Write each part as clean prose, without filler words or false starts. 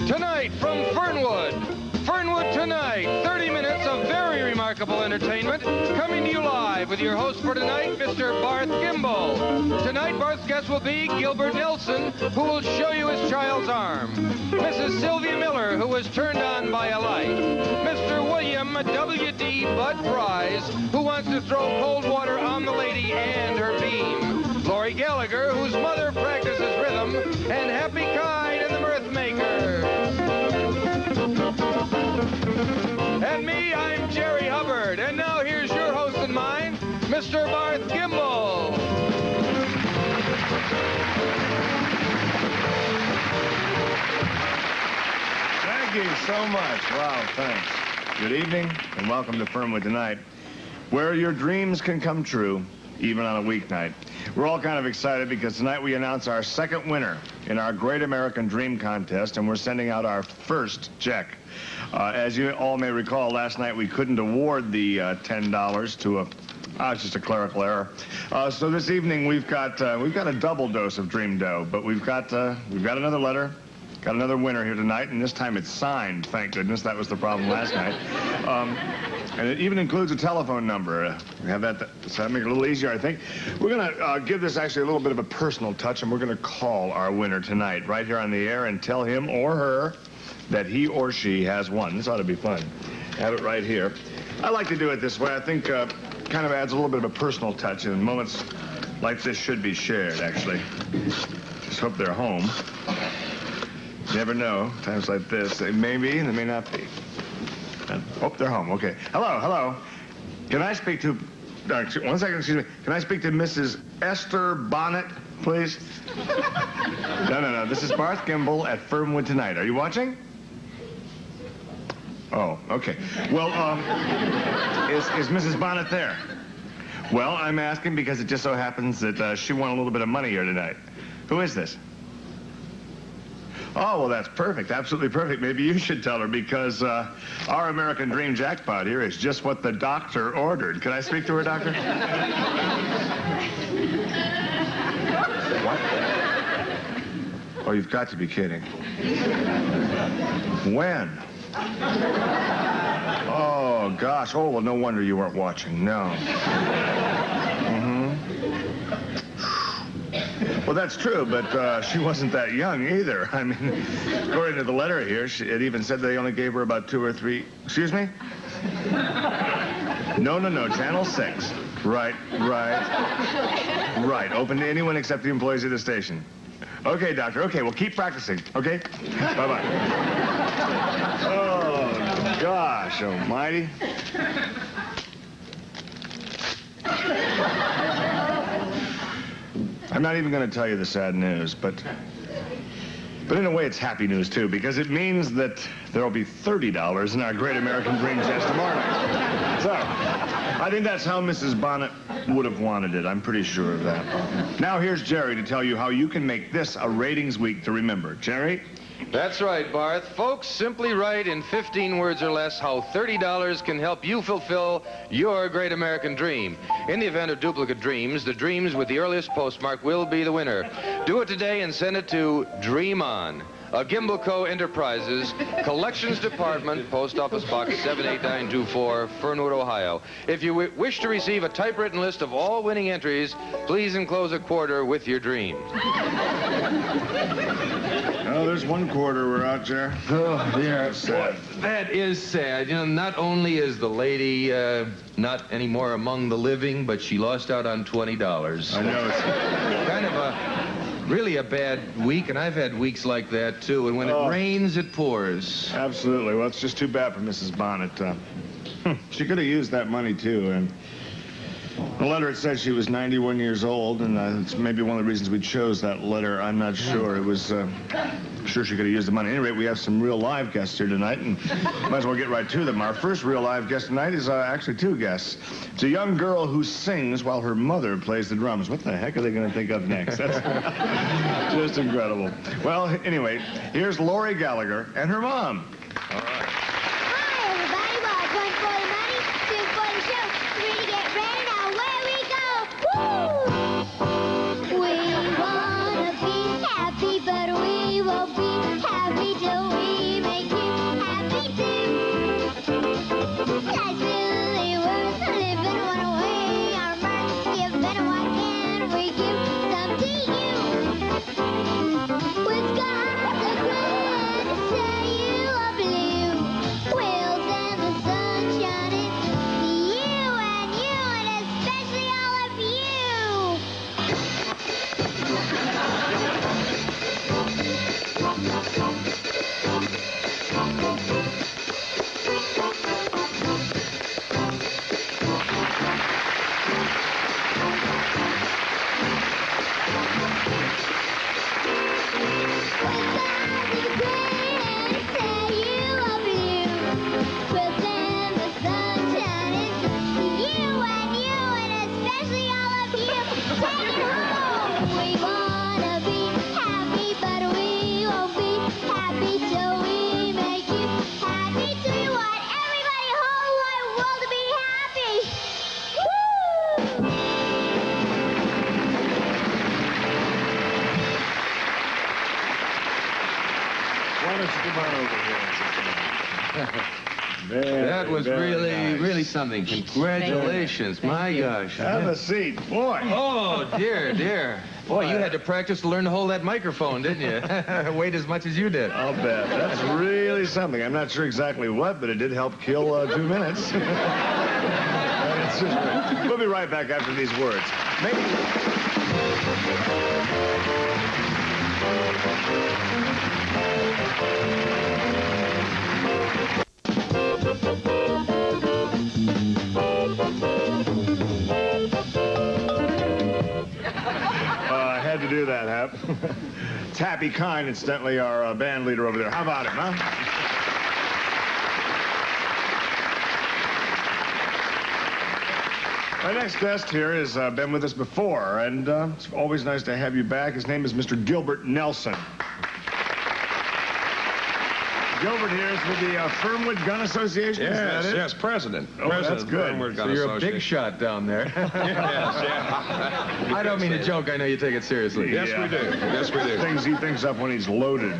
Tonight from Fernwood. Fernwood Tonight, 30 minutes of very remarkable entertainment, coming to you live with your host for tonight, Mr. Barth Gimble. Tonight, Barth's guest will be Gilbert Nelson, who will show you his child's arm. Mrs. Sylvia Miller, who was turned on by a light. Mr. William W.D. Bud Prize, who wants to throw cold water on the lady and her beam. Laurie Gallagher, whose mother practices rhythm, and Happy Kind and the Mirth Maker. And me, I'm Jerry Hubbard. And now here's your host and mine, Mr. Barth Gimble. Thank you so much. Wow, thanks. Good evening, and welcome to Fernwood Tonight, where your dreams can come true, even on a weeknight. We're all kind of excited because tonight we announce our second winner in our Great American Dream Contest, and we're sending out our first check. As you all may recall, last night we couldn't award the $10 to it's just a clerical error. So this evening we've got a double dose of dream dough, but we've got another letter. Got another winner here tonight, and this time it's signed, thank goodness. That was the problem last night. And it even includes a telephone number. We have that, so that makes it a little easier, I think. We're going to give this actually a little bit of a personal touch, and we're going to call our winner tonight right here on the air and tell him or her that he or she has won. This ought to be fun. Have it right here. I like to do it this way. I think kind of adds a little bit of a personal touch, and moments like this should be shared, actually. Just hope they're home. You never know. Times like this, they may be and they may not be. Oh, they're home. Okay. Hello. Can I speak to... one second, excuse me. Can I speak to Mrs. Esther Bonnet, please? No. This is Barth Gimble at Fernwood Tonight. Are you watching? Oh, okay. Well, is Mrs. Bonnet there? Well, I'm asking because it just so happens that she won a little bit of money here tonight. Who is this? Oh, well, that's perfect. Absolutely perfect. Maybe you should tell her, because our American Dream jackpot here is just what the doctor ordered. Can I speak to her, doctor? What? Oh, you've got to be kidding. When? Oh, gosh. Oh, well, no wonder you weren't watching. No. Well, that's true, but she wasn't that young either. I mean, according to the letter here, it even said they only gave her about 2 or 3... Excuse me? No. Channel 6. Right. Open to anyone except the employees of the station. Okay, doctor. Okay, well, keep practicing, okay? Bye-bye. Oh, gosh almighty. I'm not even going to tell you the sad news, but in a way it's happy news, too, because it means that there'll be $30 in our Great American Dream Chest tomorrow night. So, I think that's how Mrs. Bonnet would have wanted it. I'm pretty sure of that. Now here's Jerry to tell you how you can make this a ratings week to remember. Jerry? That's right, Barth. Folks, simply write in 15 words or less how $30 can help you fulfill your great American dream. In the event of duplicate dreams, the dreams with the earliest postmark will be the winner. Do it today and send it to Dream On, a Gimble Co. Enterprises, Collections Department, Post Office Box 78924, Fernwood, Ohio. If you wish to receive a typewritten list of all winning entries, please enclose a quarter with your dream. Oh, there's one quarter we're out there. Oh, dear. Sad. That is sad. You know, not only is the lady not anymore among the living, but she lost out on $20. I know. It's kind of really a bad week, and I've had weeks like that, too. And when it rains, it pours. Absolutely. Well, it's just too bad for Mrs. Bonnet. She could have used that money, too. And the letter, it says she was 91 years old, and it's maybe one of the reasons we chose that letter. I'm not sure. It was... I'm sure she could have used the money. At any rate, we have some real live guests here tonight, and might as well get right to them. Our first real live guest tonight is actually 2 guests. It's a young girl who sings while her mother plays the drums. What the heck are they going to think of next? That's just incredible. Well, anyway, here's Laurie Gallagher and her mom. All right. Hi, everybody. Well, 1 for the money, 2 for the show, 3 to get ready. Now, where we go? Woo! We want to be happy, but we won't be happy till we That was really something. Congratulations. My gosh. Have a seat. Boy. Oh, dear. Boy, you had to practice to learn to hold that microphone, didn't you? Weighed as much as you did. I'll bet. That's really something. I'm not sure exactly what, but it did help kill 2 minutes. We'll be right back after these words. I had to do that, Hap. Tappy Kine, incidentally, our band leader over there. How about him, huh? Our next guest here has been with us before, and it's always nice to have you back. His name is Mr. Gilbert Nelson. Gilbert here is with the Fernwood Gun Association. Yes, president. Oh, that's good. Fernwood Gun So you're a Association. big shot down there. Yes. I don't mean to joke. I know you take it seriously. Yes, we do. Yes, we do. Things he thinks up when he's loaded.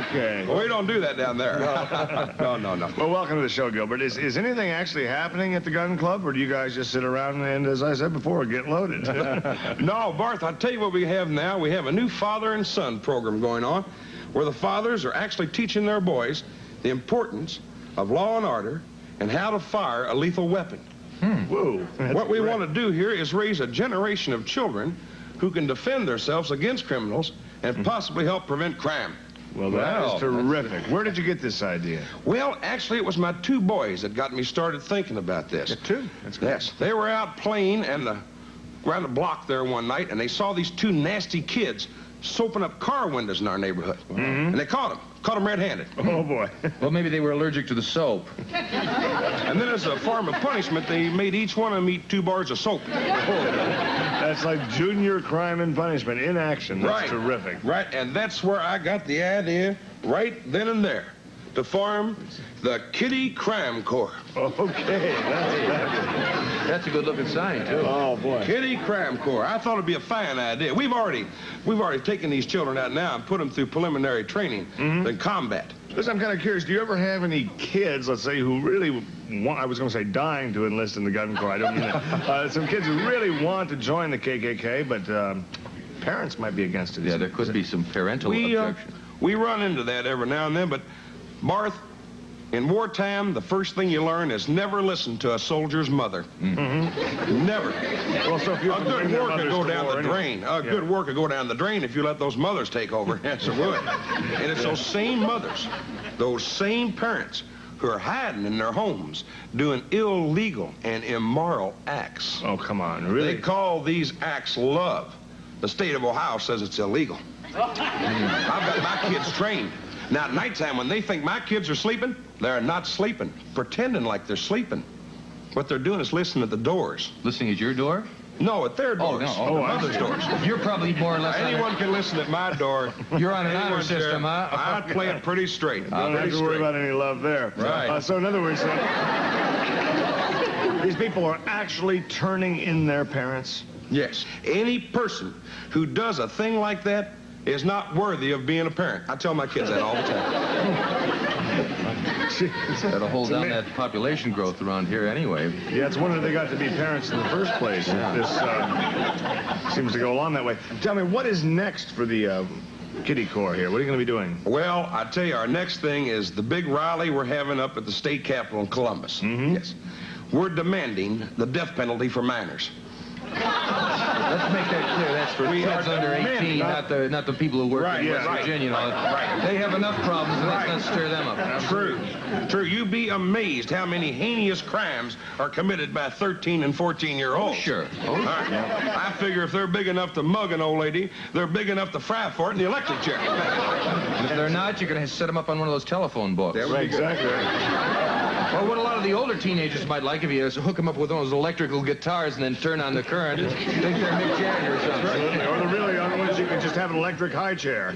Okay. Well, we don't do that down there. No. Well, welcome to the show, Gilbert. Is anything actually happening at the gun club, or do you guys just sit around and, as I said before, get loaded? No, Barth, I'll tell you what we have now. We have a new father and son program going on where the fathers are actually teaching their boys the importance of law and order and how to fire a lethal weapon. Whoa. What we want to do here is raise a generation of children who can defend themselves against criminals and possibly help prevent crime. Well, that is terrific. Where did you get this idea? Well, actually, it was my two boys that got me started thinking about this. Two? That's good. Yes. They were out playing around the block there one night, and they saw these two nasty kids soaping up car windows in our neighborhood. And they caught them red-handed. Oh, boy. Well, maybe they were allergic to the soap. And then as a form of punishment, they made each one of them eat 2 bars of soap. That's like junior crime and punishment in action. That's terrific. Right, and that's where I got the idea right then and there to form the Kiddie Krime Korps. Okay, That's a good-looking sign, too. Oh, boy. Kiddie Krime Korps. I thought it'd be a fine idea. We've already taken these children out now and put them through preliminary training in combat. Listen, I'm kind of curious. Do you ever have any kids, let's say, who really want, I was going to say dying to enlist in the gun corps. I don't mean that. Some kids who really want to join the KKK, but parents might be against it. Yeah, there could be some parental objection. We run into that every now and then, but Barth, in wartime, the first thing you learn is never listen to a soldier's mother. Never. Well, so if you A good work could go down the drain. Good work could go down the drain if you let those mothers take over. Yes, it would. And it's those same mothers, those same parents, who are hiding in their homes doing illegal and immoral acts. Oh, come on, really? They call these acts love. The state of Ohio says it's illegal. I've got my kids trained. Now, at nighttime, when they think my kids are sleeping, they're not sleeping, pretending like they're sleeping. What they're doing is listening at the doors. Listening at your door? No, at their doors. Oh, no. Mother's doors. You're probably more or less... Anyone can listen at my door. You're on an honor system, huh? I play it pretty straight. Don't have to worry about any love there. Right. So, in other words, these people are actually turning in their parents? Yes. Any person who does a thing like that is not worthy of being a parent. I tell my kids that all the time. Got to hold down that population growth around here anyway. Yeah, it's wonder they got to be parents in the first place. Yeah. This seems to go along that way. Tell me, what is next for the Kiddie Corps here? What are you going to be doing? Well, I tell you, our next thing is the big rally we're having up at the state capitol in Columbus. Yes. We're demanding the death penalty for minors. Let's make that clear. That's for kids under 18, not the people who work in West Virginia. Right. They have enough problems, and let's not stir them up. True. You'd be amazed how many heinous crimes are committed by 13 and 14-year-olds. Oh, sure. All right. I figure if they're big enough to mug an old lady, they're big enough to fry for it in the electric chair. And if they're not, you're going to set them up on one of those telephone books. Right, exactly. Or what a lot of the older teenagers might like if you hook them up with one of those electrical guitars and then turn on the current. Think they're Mick Jagger or something. Or the really young ones, you can just have an electric high chair.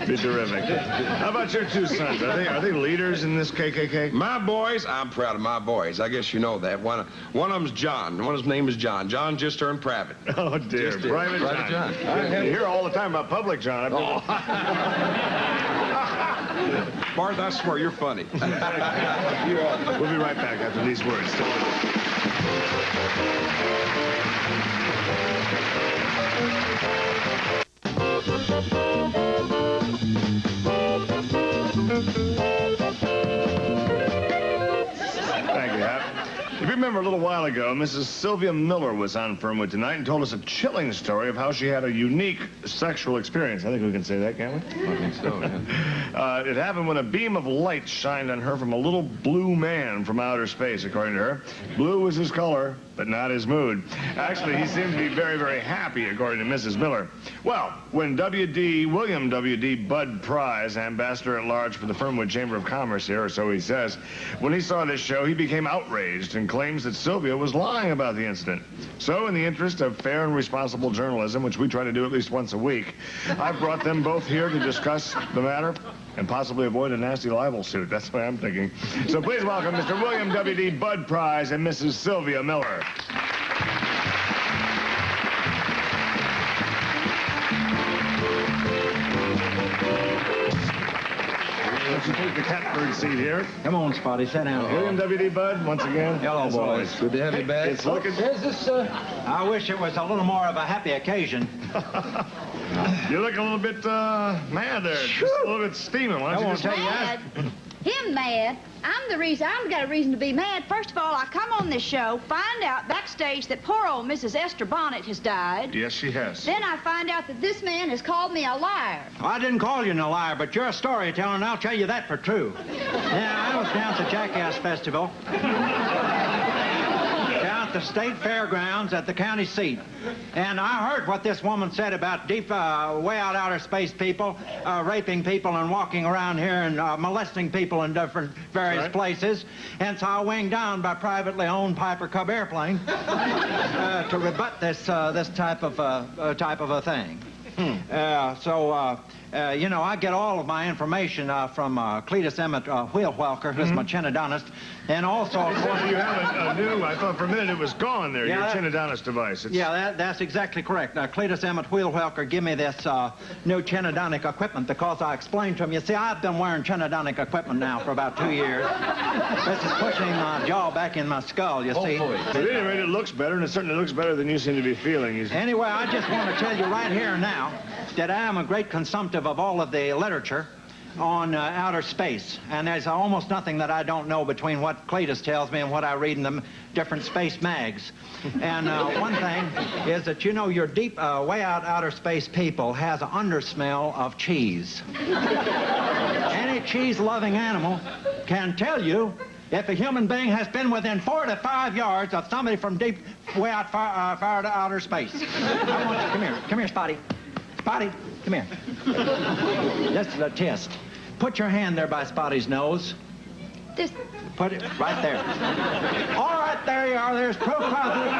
Be terrific. How about your two sons? Are they leaders in this KKK? My boys, I'm proud of my boys. I guess you know that. One of them's John. One of his name is John. John just turned private. Oh, dear. Private John. I hear all the time about public John. Barth, I swear you're funny. We'll be right back after these words. Stay with Thank you, Hap. If you remember a little while ago, Mrs. Sylvia Miller was on Fernwood tonight and told us a chilling story of how she had a unique sexual experience. I think we can say that, can't we? I think so, yeah. It happened when a beam of light shined on her from a little blue man from outer space, according to her. Blue was his color, but not his mood. Actually, he seemed to be very, very happy, according to Mrs. Miller. Well, when William W.D. Bud Price, ambassador at large for the Fernwood Chamber of Commerce here, or so he says, when he saw this show, he became outraged and claims that Sylvia was lying about the incident. So, in the interest of fair and responsible journalism, which we try to do at least once a week, I've brought them both here to discuss the matter and possibly avoid a nasty libel suit. That's what I'm thinking. So please welcome Mr. William W.D. Bud Price and Mrs. Sylvia Miller. Let's take the catbird seat here. Come on, Spotty, sit down. William W.D. Bud, once again. Hello, as boys. always. Good to have you back. It's looking... There's this, I wish it was a little more of a happy occasion. You look a little bit mad there. Just a little bit steaming. Why don't you just... Mad? Him mad? I've got a reason to be mad. First of all, I come on this show, find out backstage that poor old Mrs. Esther Bonnet has died. Yes, she has. Then I find out that this man has called me a liar. Well, I didn't call you a liar, but you're a storyteller, and I'll tell you that for true. Yeah, I was down at the Jackass Festival. Down at the state fairgrounds at the county seat. And I heard what this woman said about deep, way out outer space people, raping people and walking around here and molesting people in different various places. And so I winged down by privately owned Piper Cub airplane to rebut this type of a thing. You know, I get all of my information from Cletus Emmett Wheelwelker, who's my chinnodontist, and also, of course... You have a new, I thought for a minute it was gone there, your chinnodontist device. Yeah, that's exactly correct. Cletus Emmett Wheelwelker give me this new chinodontic equipment because I explained to him, you see, I've been wearing chinodontic equipment now for about 2 years. This is pushing my jaw back in my skull, you see. But at any rate, it looks better, and it certainly looks better than you seem to be feeling. Anyway, I just want to tell you right here and now that I am a great consumptive of all of the literature on outer space. And there's almost nothing that I don't know between what Cletus tells me and what I read in the different space mags. And one thing is that, you know, your deep, way out outer space people has an undersmell of cheese. Any cheese-loving animal can tell you if a human being has been within 4 to 5 yards of somebody from deep, way out far to outer space. I want you, come here. Come here, Spotty. Spotty, come here. This is a test. Put your hand there by Spotty's nose. This... Put it right there. All right, there you are. There's proof positive.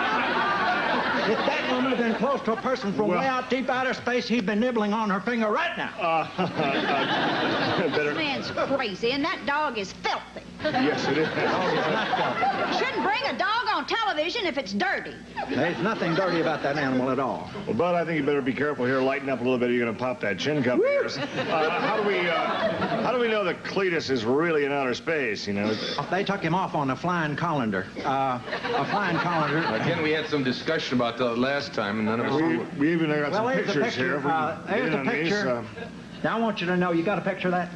If that woman had been close to a person from way out deep outer space, he'd been nibbling on her finger right now. This man's crazy, and that dog is filthy. Yes, it is. Dog is not filthy. Shouldn't bring a dog on television if it's dirty. There's nothing dirty about that animal at all. Well, Bud, I think you better be careful here. Lighten up a little bit. You're going to pop that chin cup of yours. How do we know that Cletus is really in outer space, you know? They took him off on a flying colander. A flying colander. Again, we had some discussion about that last time, and none of us... We even got some There's pictures a picture. here. There's a picture. Now, I want you to know, you got a picture of that?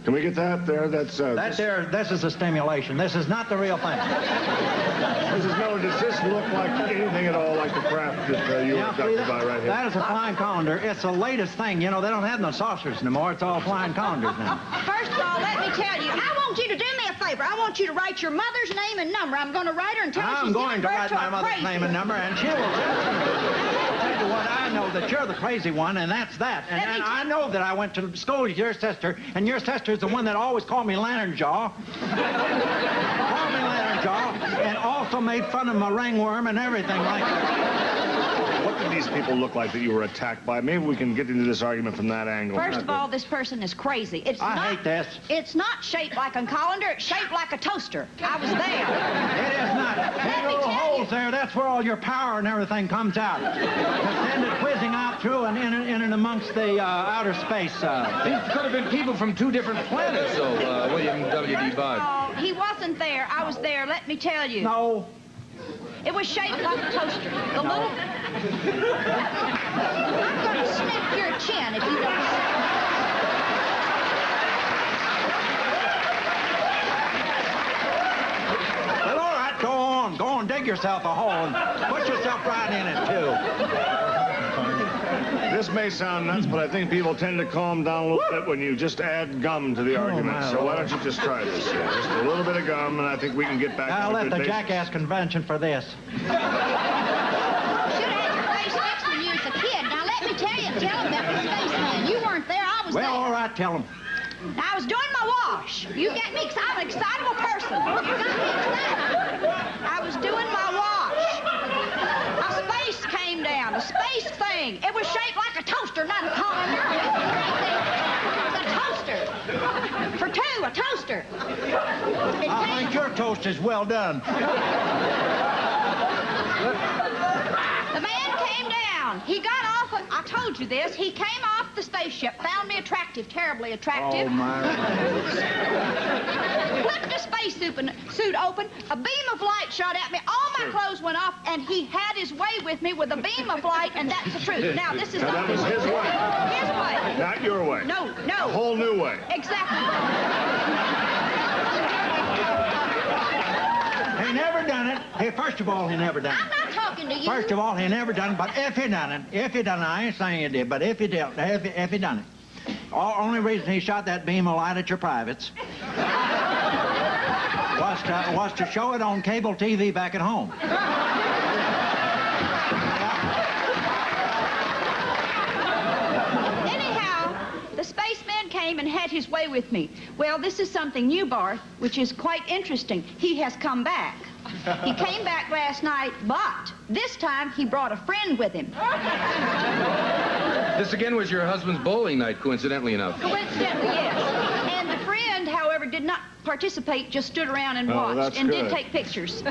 Can we get that there? That's This is a stimulation. This is not the real thing. Mrs. Miller, does this look like anything at all like the craft that you were abducted by right here? That is a flying colander. It's the latest thing. You know, they don't have no saucers anymore. It's all flying colanders now. First of all, let me tell you, I want you to do me a favor. I want you to write your mother's name and number. I'm going to write her and tell her I'm going to write my mother's name and number, and she will tell you what I know, that you're the crazy one, and that's that. And I know that I went to school with your sister, and your sister's the one that always called me Lantern Jaw. Called me Lantern Jaw, and also made fun of my ringworm and everything like that. What did these people look like that you were attacked by? Maybe we can get into this argument from that angle. First of all, this person is crazy. I hate this. It's not shaped like a colander. It's shaped like a toaster. I was there. It is not. There are little holes there. That's where all your power and everything comes out. To send it whizzing out through and in and amongst the outer space. These could have been people from two different planets, though, William W.D. Barth. Oh, he wasn't there. I was there. Let me tell you. No. It was shaped like a toaster. The little... I'm going to snip your chin if you don't... Well, all right, go on. Go on, dig yourself a hole and put yourself right in it, too. This may sound nuts, but I think people tend to calm down a little bit when you just add gum to the argument. So why don't you just try this here? Just a little bit of gum, and I think we can get back I'll to let good the jackass convention for this. You should have had your face fixed when you was a kid. Now, let me tell him about the spaceman. You weren't there. I was there. Well, all right, tell him. I was doing my wash. You get me, because I'm an excitable person. You got me excited. I was doing my wash. A space came down, a space thing. It was shaped like a toaster, not a colander. A toaster. For two, a toaster. I think your toast is well done. The man came down. He got off. I told you this. He came off the spaceship, found me attractive, terribly attractive. Oh, my. Flipped the spacesuit open. A beam of light shot at me. All my clothes went off, and he had his way with me with a beam of light, and that's the truth. Now, this is Now, that was his way. His way. Not your way. No. A whole new way. Exactly. He never done it. Hey, first of all, he never done it. I'm not talking to you. First of all, he never done it, but if he done it, I ain't saying he did, but if he did, if he done it. Only reason he shot that beam of light at your privates was to show it on cable TV back at home. Anyhow, the spaceman came and had his way with me. Well, this is something new, Barth, which is quite interesting. He has come back. He came back last night, but this time he brought a friend with him. This again was your husband's bowling night, coincidentally enough. Coincidentally, yes. And the friend, however, did not participate, just stood around and watched and did take pictures.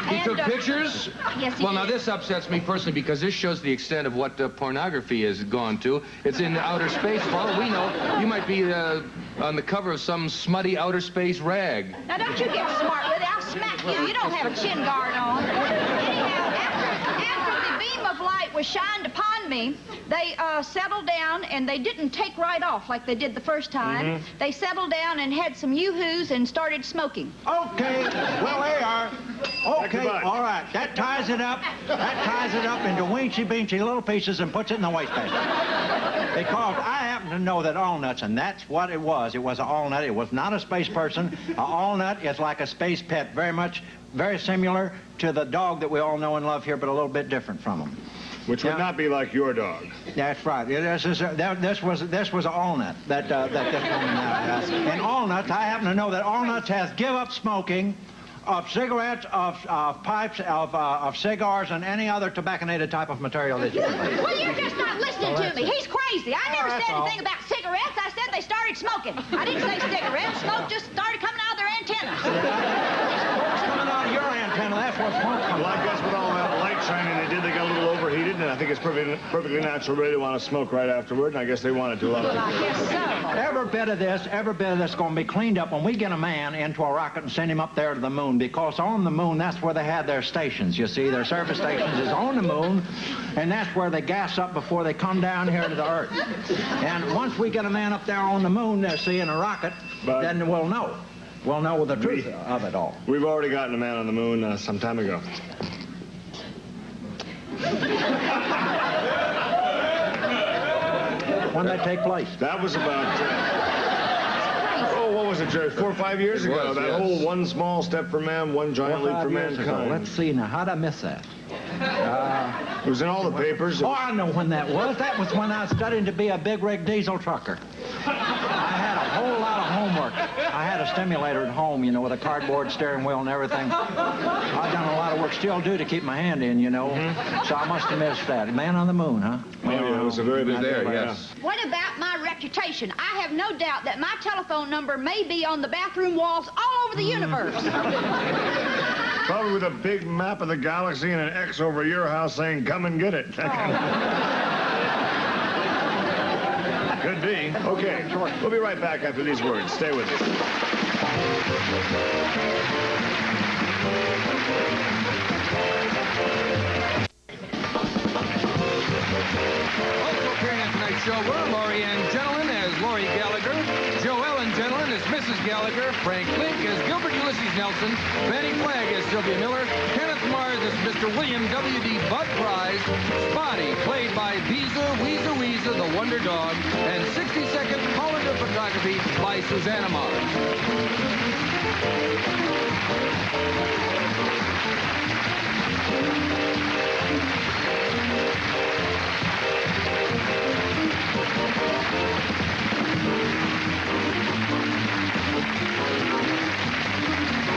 He took pictures? Yes, he Well, now did. this upsets me personally because this shows the extent of what pornography has gone to. It's in outer space. For all we know, you might be on the cover of some smutty outer space rag. Now, don't you get smart with it. I'll smack you. You don't have a chin guard on. Anyhow, after the beam of light was shined upon me, they settled down, and they didn't take right off like they did the first time. Mm-hmm. They settled down and had some yoo-hoos and started smoking. Okay, well, they are. Okay, all right. That ties it up. That ties it up into weensy-beensy little pieces and puts it in the wastebasket. Because I happen to know that all-nuts, and that's what it was. It was an all-nut. It was not a space person. An all-nut is like a space pet, very similar to the dog that we all know and love here, but a little bit different from them. Which would not be like your dog. That's right. This was an all-nut that this woman has. And all-nuts, I happen to know that all-nuts has give up smoking of cigarettes, of pipes, of cigars, and any other tobaccinated type of material that you can buy. Well, you're just not listening to me. He's crazy. I never said anything about cigarettes. I said they started smoking. I didn't say cigarettes. Smoke just started coming out of their antennas. Smoke's coming out of your antenna. That's what smoke's coming Well, I guess with all that light shining they got a little overheated, and I think it's perfectly natural really to want to smoke right afterward, and I guess they wanted to. Well, I guess so. every bit of this is going to be cleaned up when we get a man into a rocket and send him up there to the moon, because on the moon, that's where they had their stations, you see. Their service stations is on the moon, and that's where they gas up before they come down here to the Earth. And once we get a man up there on the moon, see, in a rocket, then we'll know. We'll know the truth of it all. We've already gotten a man on the moon some time ago. When did that take place? That was about, what was it, Jerry, 4 or 5 years ago? That whole one small step for man, one giant leap for mankind. Let's see now, how'd I miss that? It was in all the papers. Oh, I know when that was. That was when I was studying to be a big rig diesel trucker. I had a whole lot of homework. I had a stimulator at home, you know, with a cardboard steering wheel and everything. I've done a lot of work, still do, to keep my hand in, you know. So I must have missed that. Man on the moon, huh? Oh, yeah, it was a very big there, yes. What about my reputation? I have no doubt that my telephone number may be on the bathroom walls all over the universe. Probably with a big map of the galaxy and an X over your house saying, come and get it. Could be. Okay, we'll be right back after these words. Stay with us. Also appearing on tonight's show were Laurie Ann Genelin as Laurie Gallagher, Ellen Genelin as Mrs. Gallagher, Frank Link as Gilbert Nelson, Fannie Flagg as Sylvia Miller, Kenneth Mars as Mr. William W.D. Bud Prize, Spotty, played by Weezer Weezer, the Wonder Dog, and 60-second Hollander photography by Susanna Mars.